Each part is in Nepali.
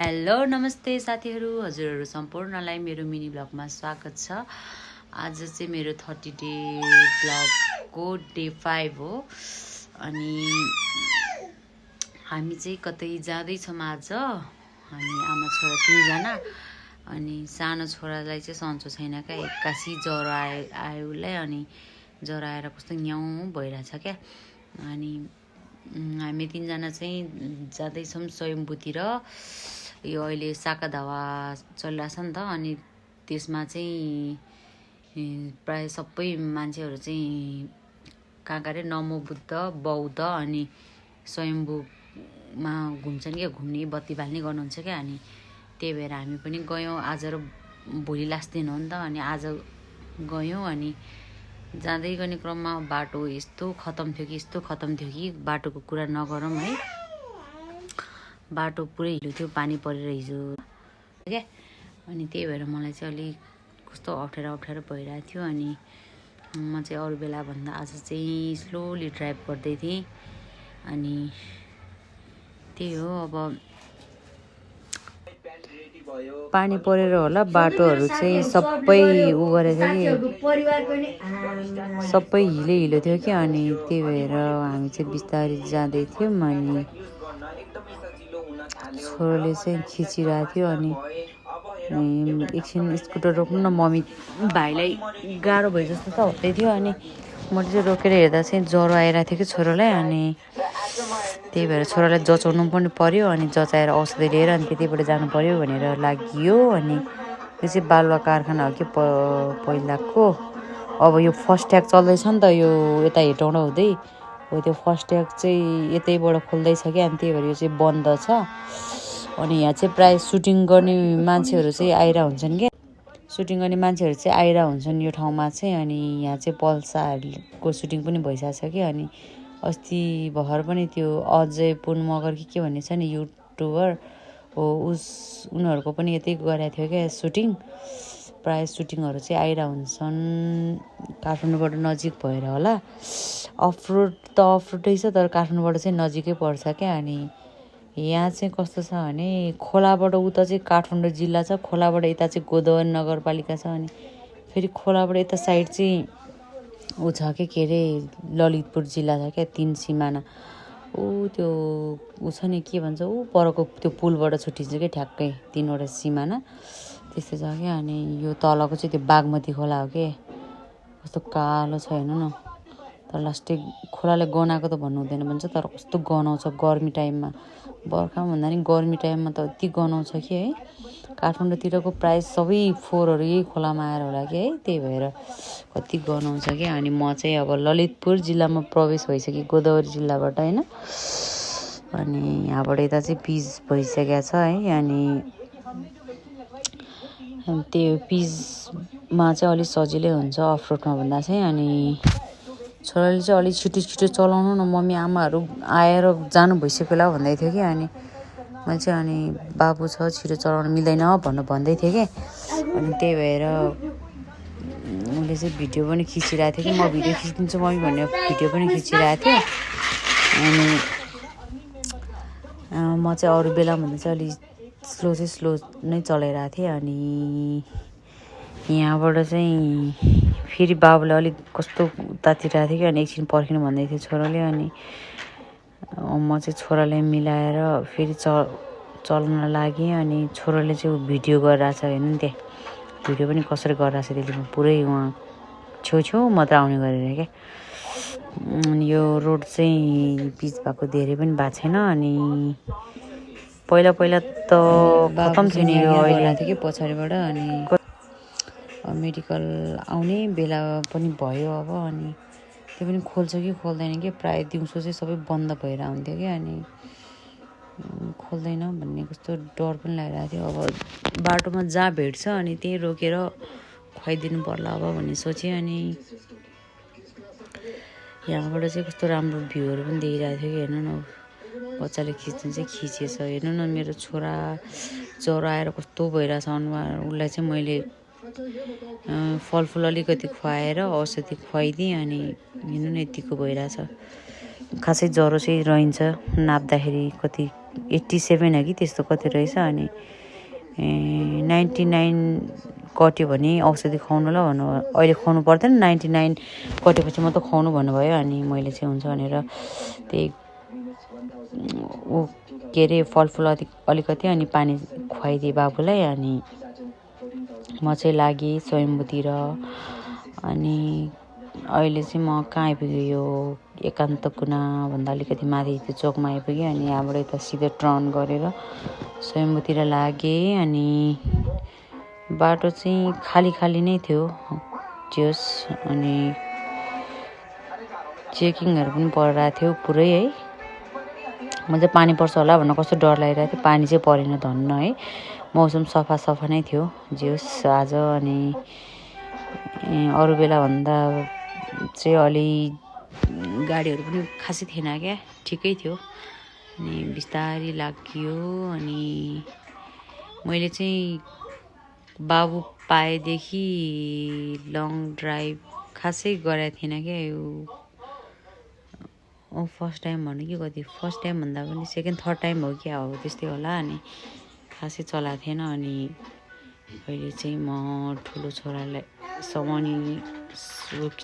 हेलो नमस्ते साथीहरू, हजुरहरू सम्पूर्णलाई मेरो मिनी ब्लगमा स्वागत छ। आज चाहिँ मेरो 30 डे ब्लगको डे 5 हो। अनि हामी चाहिँ कतै जाँदैछौँ आज। हामी आमा छोरा 3 जना। अनि सानो छोरालाई चाहिँ सन्चो छैन क्या, एक्कासी ज्वरो आयो उसलाई। अनि ज्वरो आएर कस्तो न्याउ भइरहेछ क्या। अनि हामी 3 जना चाहिँ जाँदैछौँ स्वयम्भूतिर। यो अहिले साका धावा चलिरहेछ नि त। अनि त्यसमा चाहिँ प्राय सबै मान्छेहरू चाहिँ कहाँ अरे नमो बुद्ध, बौद्ध अनि स्वयम्भूमा घुम्छन् क्या, घुम्ने बत्ती बाल्ने गर्नुहुन्छ क्या। अनि त्यही भएर हामी पनि गयौँ। आज र भोलि लास्ट दिन हो नि त। अनि आज गयौँ। अनि जाँदै गर्ने क्रममा बाटो यस्तो खतम थियो कि बाटोको कुरा नगरौँ है। बाटो पुरै हिलो थियो, पानी परेर हिजो क्या। अनि त्यही भएर मलाई चाहिँ अलिक कस्तो अप्ठ्यारो भइरहेको थियो। अनि म चाहिँ अरू बेला भन्दा आज चाहिँ स्लोली ड्राइभ गर्दै थिएँ। अनि त्यही हो, अब पानी परेर होला बाटोहरू चाहिँ सबै उ गरेको थियो कि सबै हिलो थियो कि। अनि त्यही भएर हामी चाहिँ बिस्तारै जाँदै थियौँ। अनि छोरोले चाहिँ खिचिरहेको थियो। अनि एकछिन स्कुटर रोक्नु न मम्मी, भाइलाई गाह्रो भयो जस्तो त हुँदै थियो। अनि मैले चाहिँ रोकेर हेर्दा चाहिँ ज्वरो आइरहेको थियो कि छोरोलाई। अनि त्यही भएर छोरालाई जचाउनु पनि पर्यो। अनि जचाएर औषधि लिएर अनि त्यतिबाट जानु पर्यो भनेर लाग्यो। अनि यो चाहिँ बालुवा कारखाना हो कि पहिलाको। अब यो फर्स्ट ट्याग चल्दैछ नि त, यो यता हेटौँडा हुँदै हो। त्यो फर्स्ट ट्याग चाहिँ यतैबाट खोल्दैछ क्या। अनि त्यही भएर यो चाहिँ बन्द छ। अनि यहाँ चाहिँ प्रायः सुटिङ गर्ने मान्छेहरू चाहिँ आइरहेको हुन्छन् क्या। सुटिङ गर्ने मान्छेहरू चाहिँ आइरहेको हुन्छन् यो ठाउँमा चाहिँ। अनि यहाँ चाहिँ पल्साहरूको सुटिङ पनि भइसकेको छ कि। अनि अस्ति भर्खर पनि त्यो अजय पुन मगर के भन्ने छ नि युट्युबर हो, उनीहरूको पनि यतै गरेको थियो क्या सुटिङ। प्रायः सुटिङहरू चाहिँ आइरहेको हुन्छन्। काठमाडौँबाट नजिक भएर होला। अफरोड त अफरोडै छ, तर काठमाडौँबाट चाहिँ नजिकै पर्छ क्या। अनि यहाँ चाहिँ कस्तो छ भने खोलाबाट उता चाहिँ काठमाडौँ जिल्ला छ, खोलाबाट यता चाहिँ गोदावरी नगरपालिका छ। अनि फेरि खोलाबाट यता साइड चाहिँ ऊ छ के अरे ललितपुर जिल्ला छ क्या। 3 सिमाना त्यो ऊ छ नि, के भन्छ ऊ परको त्यो पुलबाट छुट्टिन्छ क्या ठ्याक्कै 3वटा सिमाना त्यस्तो छ क्या। अनि यो तलको चाहिँ त्यो बागमती खोला हो के। कस्तो कालो छ हेर्नु न। तर लास्टै खोलाले गनाएको त भन्नु हुँदैन भन्छ, तर कस्तो गनाउँछ गर्मी टाइममा। बर्खामा भन्दा नि गर्मी टाइममा त यति गनाउँछ कि है। काठमाडौँतिरको प्रायः सबै फोहोरहरू यही खोलामा आएर होला कि है, त्यही भएर कति गनाउँछ क्या। अनि म चाहिँ अब ललितपुर जिल्लामा प्रवेश भइसकेँ गोदावरी जिल्लाबाट होइन। अनि यहाँबाट यता चाहिँ पिच भइसकेको छ है। अनि त्यो पिचमा चाहिँ अलिक सजिलै हुन्छ अफरोडमा भन्दा चाहिँ। अनि छोराले चाहिँ अलिक छिटो चलाउनु न मम्मी, आमाहरू आएर जानु भइसक्यो होला भन्दै थियो कि। अनि मैले चाहिँ अनि बाबु छ छिटो चलाउनु मिल्दैन भन्दै थिएँ कि। अनि त्यही भएर उसले चाहिँ भिडियो पनि खिचिरहेको थियो कि, म भिडियो खिचिदिन्छु मम्मी भनेर भिडियो पनि खिचिरहेको थियो। अनि म चाहिँ अरू बेला भन्दा चाहिँ अलिक स्लो नै चलाइरहेको थिएँ। अनि यहाँबाट चाहिँ फेरि बाबुले अलिक कस्तो तातिरहेको थियो कि। अनि एकछिन पर्खिनु भन्दै थियो छोराले। अनि म चाहिँ छोरालाई मिलाएर फेरि चल्न लागेँ। अनि छोराले चाहिँ भिडियो गरिरहेको छ हेर्नु नि, त्यहाँ भिडियो पनि कसरी गरिरहेको छ त्यसले पुरै उहाँ छेउ मात्र आउने गरेर क्या। अनि यो रोड चाहिँ पिच भएको धेरै पनि भएको छैन। अनि पहिला त खतम थियो नि यो, अहिले थियो कि पछाडिबाट। अनि मेडिकल आउने बेला पनि भयो अब। अनि त्यो पनि खोल्छ कि खोल्दैन कि, प्रायः दिउँसो चाहिँ सबै बन्द भएर हुन्थ्यो कि। अनि खोल्दैन भन्ने कस्तो डर पनि लागिरहेको थियो। अब बाटोमा जहाँ भेट्छ अनि त्यहीँ रोकेर खुवाइदिनु पर्ला अब भन्ने सोचेँ। अनि यहाँबाट चाहिँ कस्तो राम्रो भ्यूहरू पनि देखिरहेको थियो कि। हेर्नु न, बच्चाले खिच्नु चाहिँ खिचेछ। हेर्नु न, मेरो छोरा ज्वरो आएर कस्तो भइरहेछ अनुहार। उसलाई चाहिँ मैले फलफुल अलिकति खुवाएर औषधि खुवाइदिएँ। अनि हेर्नु न यतिको भइरहेछ। खासै ज्वरो चाहिँ रहन्छ नाप्दाखेरि, कति 87 हो कि त्यस्तो कति रहेछ। अनि 99 कट्यो भने औषधि खुवाउनु ल भन्नु, अहिले खुवाउनु पर्दैन, 99 कटेपछि मात्र खुवाउनु भन्नुभयो। अनि मैले चाहिँ हुन्छ भनेर त्यही के अरे फलफुल अलिकति अनि पानी खुवाइदिएँ बाबुलाई। अनि म चाहिँ लागेँ स्वयम्भूतिर। अनि अहिले चाहिँ म कहाँ आइपुगेँ, यो एकान्त कुनाभन्दा अलिकति माथि त्यो चोकमा आइपुगेँ। अनि यहाँबाट यता सिधै टर्न गरेर स्वयम्भूतिर लागेँ। अनि बाटो चाहिँ खाली खाली नै थियो जोस्। अनि चेकिङहरू पनि परिरहेको थियो पुरै है। म चाहिँ पानी पर्छ होला भनेर कस्तो डर लागिरहेको थियो, पानी चाहिँ परेन धन्न है। मौसम सफा नै थियो जोस् आज। अनि अरू बेलाभन्दा चाहिँ अलि गाडीहरू पनि खासै थिएन क्या, ठिकै थियो। अनि बिस्तारै लाग्यो। अनि मैले चाहिँ बाबु पाएदेखि लङ ड्राइभ खासै गरेको थिइनँ क्या। यो फर्स्ट टाइम भन्नु कि कति, फर्स्ट टाइम भन्दा पनि सेकेन्ड थर्ड टाइम हो क्या, हो त्यस्तै होला। अनि खासै चलाएको थिएन। अनि अहिले चाहिँ म ठुलो छोरालाई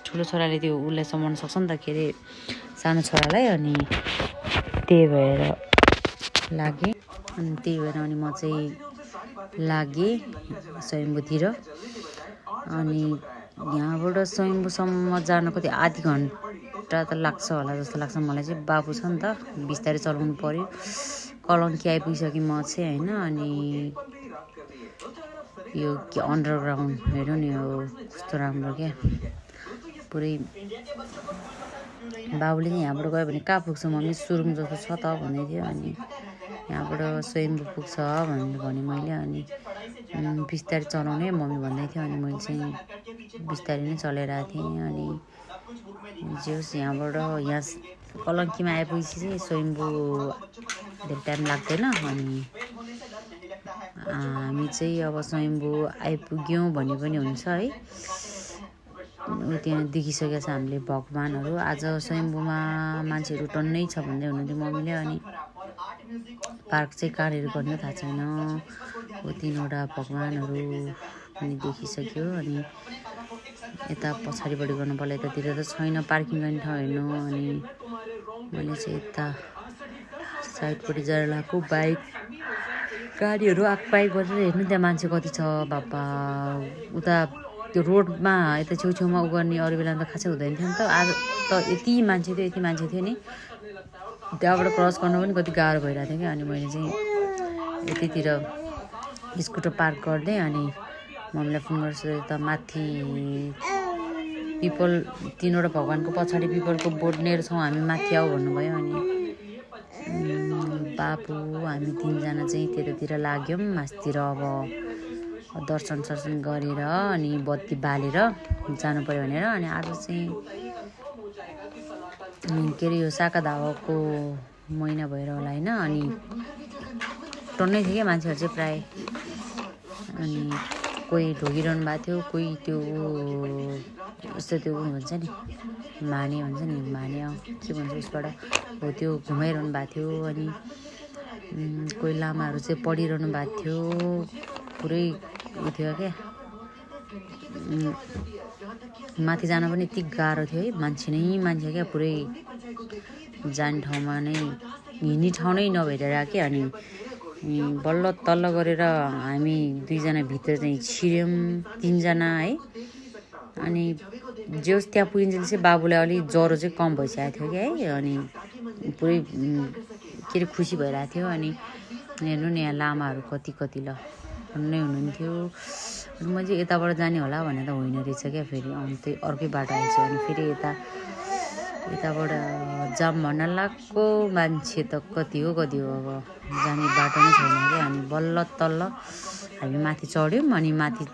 ठुलो छोराले त्यो उसलाई समाउन सक्छ नि त, के अरे सानो छोरालाई। अनि त्यही भएर लागेँ। अनि त्यही भएर अनि म चाहिँ लागेँ स्वयम्भूतिर। अनि यहाँबाट स्वयम्भूसम्म जान कति आधी घन्टा त लाग्छ होला जस्तो लाग्छ मलाई चाहिँ। बाबु छ नि त, बिस्तारै चलाउनु पऱ्यो। कलङ्की आइपुगिसकेँ म चाहिँ होइन। अनि यो के अन्डरग्राउन्ड हेर्नु नि, यो कस्तो राम्रो क्या पुरै। बाबुले चाहिँ यहाँबाट गयो भने कहाँ पुग्छ मम्मी, सुरुङ जस्तो छ त भन्दै थियो। अनि यहाँबाट स्वयम्भू पुग्छ भने मैले। अनि बिस्तारै चलाउने मम्मी भन्दै थियो। अनि मैले चाहिँ बिस्तारै नै चलाइरहेको थिएँ। अनि जोस् यहाँबाट यहाँ कलङ्कीमा आइपुगेपछि चाहिँ स्वयम्भू धेरै टाइम लाग्दैन। अनि हामी चाहिँ अब स्वयम्भू आइपुग्यौँ भने पनि हुन्छ है। त्यहाँ देखिसकेको छ हामीले भगवान्हरू। आज स्वयम्भूमा मान्छेहरू टन्नै छ भन्दै हुनुहुन्थ्यो मम्मीले। अनि पार्क चाहिँ कहाँनिर गर्ने थाहा छैन। 3वटा भगवान्हरू पनि देखिसक्यो। अनि यता पछाडिपट्टि गर्नु पर्ला, यतातिर त छैन पार्किङ गर्ने ठाउँ हेर्नु। अनि मैले चाहिँ यता साइडपट्टि जाएर लगाएको बाइक गाडीहरू बाइक गरेर हेर्नु त्यहाँ मान्छे कति छ बाबा। उता त्यो रोडमा यता छेउछेउमा गर्ने अरू बेलामा त खासै हुँदैन थियो नि त। आज त यति मान्छे थियो नि, त्यहाँबाट क्रस गर्न पनि कति गाह्रो भइरहेको थियो क्या। अनि मैले चाहिँ यतितिर स्कुटर पार्क गर्दै अनि मम्मीलाई फोन गर्छु, यता माथि पिपल 3वटा भगवान्को पछाडि पिपलको बोर्ड लिएर छौँ हामी, माथि आऊ भन्नुभयो। अनि बाबु हामी 3जना चाहिँ त्यतातिर लाग्यौँ मास्तिर। अब दर्शन गरेर अनि बत्ती बालेर जानु पऱ्यो भनेर। अनि आज चाहिँ के अरे यो साका धावाको महिना भएर होला होइन। अनि टन्नै थियो क्या मान्छेहरू चाहिँ प्रायः। अनि कोही ढोगिरहनु भएको थियो, कोही त्यो यस्तो त्यो भन्छ नि माने भन्छ नि, माने के भन्छ उसबाट हो त्यो घुमाइरहनु भएको थियो। अनि कोही लामाहरू चाहिँ पढिरहनु भएको थियो, पुरै उ थियो क्या। माथि जान पनि यति गाह्रो थियो है, मान्छे क्या पुरै। जाने ठाउँमा नै हिँड्ने ठाउँ नै नभएर क्या। अनि बल्ल तल्ल गरेर हामी 2जना भित्र चाहिँ छिर्यौँ, 3जना है। अनि जोस् त्यहाँ पुगिन्जेल चाहिँ बाबुलाई अलिक ज्वरो चाहिँ कम भइसकेको थियो क्या है। अनि पुरै के अरे खुसी भइरहेको थियो। अनि हेर्नु नि यहाँ लामाहरू कति ल नै हुनुहुन्थ्यो। अनि म चाहिँ यताबाट जाने होला भनेर त होइन रहेछ क्या, फेरि त्यही अर्कै बाटो आएछ। अनि फेरि यताबाट जाम भन्न लाग्को मान्छे त कति हो अब जाने बाटो नै छैन क्या। अनि बल्ल तल्ल हामी माथि चढ्यौँ। अनि माथि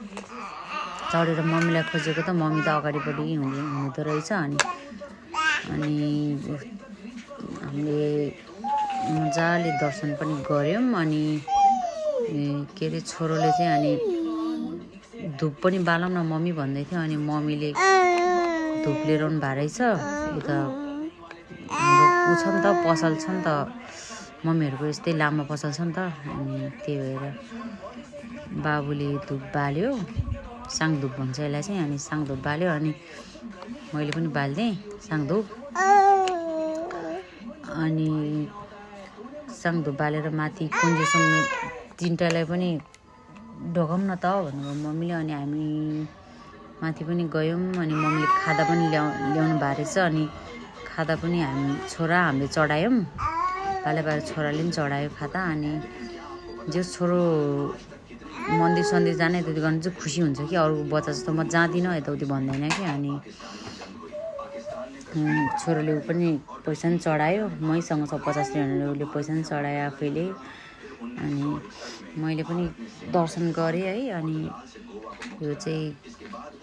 चढेर मम्मीलाई खोजेको त मम्मी त अगाडिपट्टि हुँदो रहेछ। अनि हामीले मजाले दर्शन पनि गऱ्यौँ। अनि के अरे छोरोले चाहिँ अनि धुप पनि बालौँ न मम्मी भन्दै थियो। अनि मम्मीले धुप लिएर आउनु भएको रहेछ। उता हाम्रो ऊ छ नि त, पसल छ नि त मम्मीहरूको यस्तै लामो पसल छ नि त अनि त्यही भएर बाबुले धुप बाल्यो साङधुप भन्छ यसलाई चाहिँ अनि साङधुप बाल्यो अनि मैले पनि बाल्दिएँ साङधुप अनि साङधुप बालेर माथि कुन्जेसम्म तिनटालाई पनि ढोकाउँ न त भन्नुभयो मम्मीले अनि हामी माथि पनि गयौँ अनि मम्मीले खादा पनि ल्याउनु भएको रहेछ अनि खादा पनि हामीले चढायौँ बाले छोराले पनि चढायो खाता अनि जो छोरो मन्दिर सन्दिर जाने यताउति गर्नु चाहिँ खुसी हुन्छ कि अरू बच्चा जस्तो म जाँदिनँ यताउति भन्दैन कि अनि छोरोले पनि पैसा पनि चढायो मैसँग 50 ल्याउनेले उसले पैसा पनि चढायो आफैले अनि मैले पनि दर्शन गरेँ है अनि यो चाहिँ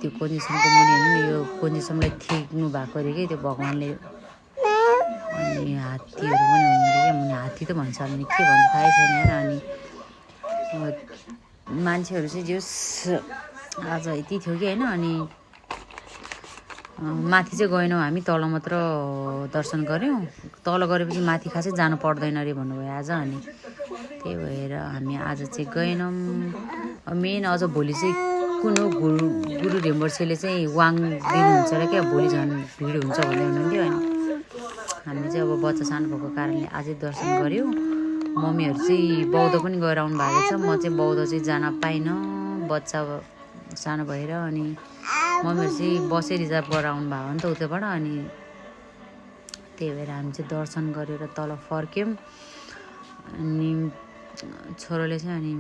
त्यो कोन्जीसम्मको मुनि होइन यो कोन्जीसम्मलाई थेक्नु भएको अरे कि त्यो भगवान्ले अनि हात्तीहरू पनि हुनुहुन्थ्यो क्या मुनि हात्ती त भन्छ भने के भन्नु थाहै छैन अनि मान्छेहरू चाहिँ जस आज यति थियो कि होइन अनि माथि चाहिँ गएनौँ हामी तल मात्र दर्शन गऱ्यौँ तल गरेपछि माथि खासै जानु पर्दैन अरे भन्नुभयो आज अनि त्यही भएर हामी आज चाहिँ गएनौँ मेन अझ भोलि चाहिँ कुन हो गुरु रेम्बर्सेले चाहिँ वाङ दिनुहुन्छ र क्या भोलि झन् भिड हुन्छ भन्दै हुनुहुन्थ्यो अनि हामी चाहिँ अब बच्चा सानो भएको कारणले आजै दर्शन गऱ्यौँ मम्मीहरू चाहिँ बौद्ध पनि गएर आउनु भएको छ म चाहिँ बौद्ध चाहिँ जान पाइनँ बच्चा सानो भएर अनि मम्मीहरू चाहिँ बसै रिजर्भ गरेर आउनु भएको हो नि त उतैबाट अनि त्यही भएर हामी चाहिँ दर्शन गरेर तल फर्क्यौँ अनि छोरोले चाहिँ अनि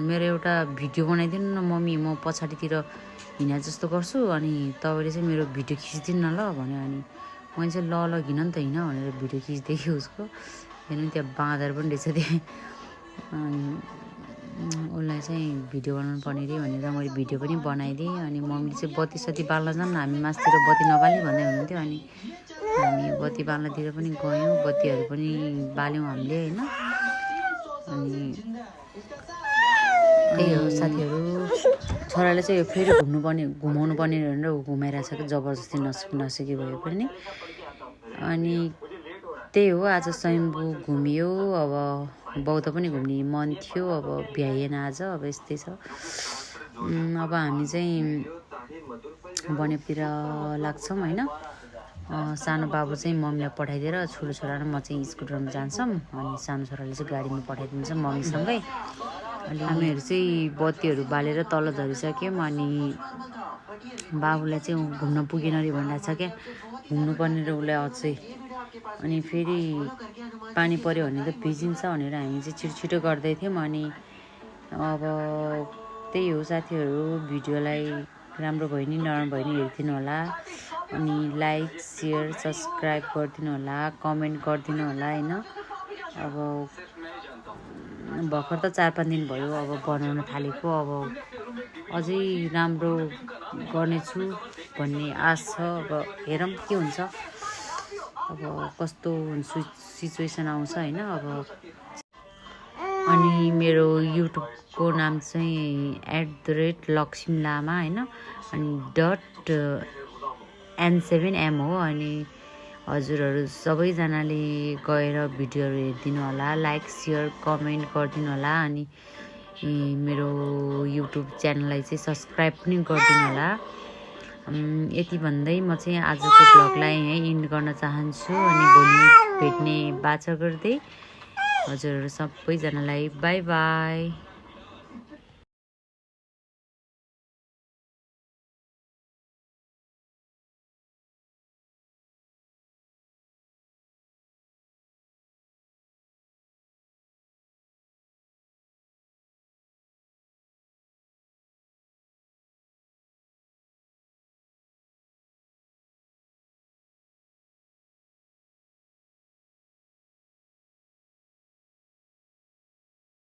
मेरो एउटा भिडियो बनाइदिनु न मम्मी म पछाडितिर हिँडा जस्तो गर्छु अनि तपाईँले चाहिँ मेरो भिडियो खिचिदिनु न ल भन्यो अनि मैले चाहिँ ल हिँड नि त हिँड भनेर भिडियो खिच्दै थिएँ उसको हेर्नु त्यहाँ बाँदर पनि रहेछ त्यहाँ अनि उसलाई चाहिँ भिडियो बनाउनु पर्ने अरे भनेर मैले भिडियो पनि बनाइदिएँ अनि मम्मीले चाहिँ बत्ती सत्ती बाल्न जाऊँ हामी मासतिर बत्ती नबाल्ने भन्दै हुनुहुन्थ्यो अनि हामी बत्ती बाल्नतिर पनि गयौँ बत्तीहरू पनि बाल्यौँ हामीले होइन अनि त्यही हो साथीहरू छोराले चाहिँ फेरि घुमाउनु पर्ने भनेर घुमाइरहेछ कि जबरजस्ती नसिकी भयो पनि अनि त्यही हो आज स्वयम्भू घुमियो अब बौद्ध पनि घुम्ने मन थियो अब भ्याइएन आज अब यस्तै छ अब हामी चाहिँ बनेपतिर लाग्छौँ होइन सानो बाबु चाहिँ मम्मीलाई पठाइदिएर ठुलो छोरा र म चाहिँ स्कुटरमा जान्छौँ अनि सानो छोराले चाहिँ गाडीमा पठाइदिन्छ मम्मीसँगै अनि हामीहरू चाहिँ बत्तीहरू बालेर तल झरिसक्यौँ अनि बाबुलाई चाहिँ घुम्न पुगेन अरे भनिरहेको छ क्या घुम्नुपर्ने र उसलाई अझै अनि फेरि पानी पऱ्यो भने त भिजिन्छ भनेर हामी चाहिँ छिटो गर्दै थियौँ अनि अब त्यही हो साथीहरू भिडियोलाई राम्रो भयो नि नराम्रो भयो नि हेरिदिनु होला अनि लाइक सेयर सब्सक्राइब गरिदिनु होला कमेन्ट गरिदिनु होला होइन अब भर्खर त 4-5 दिन भयो अब बनाउन थालेको अब अझै राम्रो गर्नेछु भन्ने आश छ अब हेरौँ के हुन्छ अब कस्तो सिचुएसन आउँछ होइन अब अनि मेरो युट्युबको नाम चाहिँ @लक्ष्मी लामा होइन अनि .n7m हो अनि हजुरहरू सबैजनाले गएर भिडियोहरू हेरिदिनु होला लाइक सेयर कमेन्ट गरिदिनु होला अनि मेरो युट्युब च्यानललाई चाहिँ सब्सक्राइब पनि गरिदिनु होला यति भन्दै म चाहिँ आजको भ्लगलाई यहीँ इन्ड गर्न चाहन्छु अनि भोलि भेट्ने बाचा गर्दै हजुरहरू सबैजनालाई बाई बाई।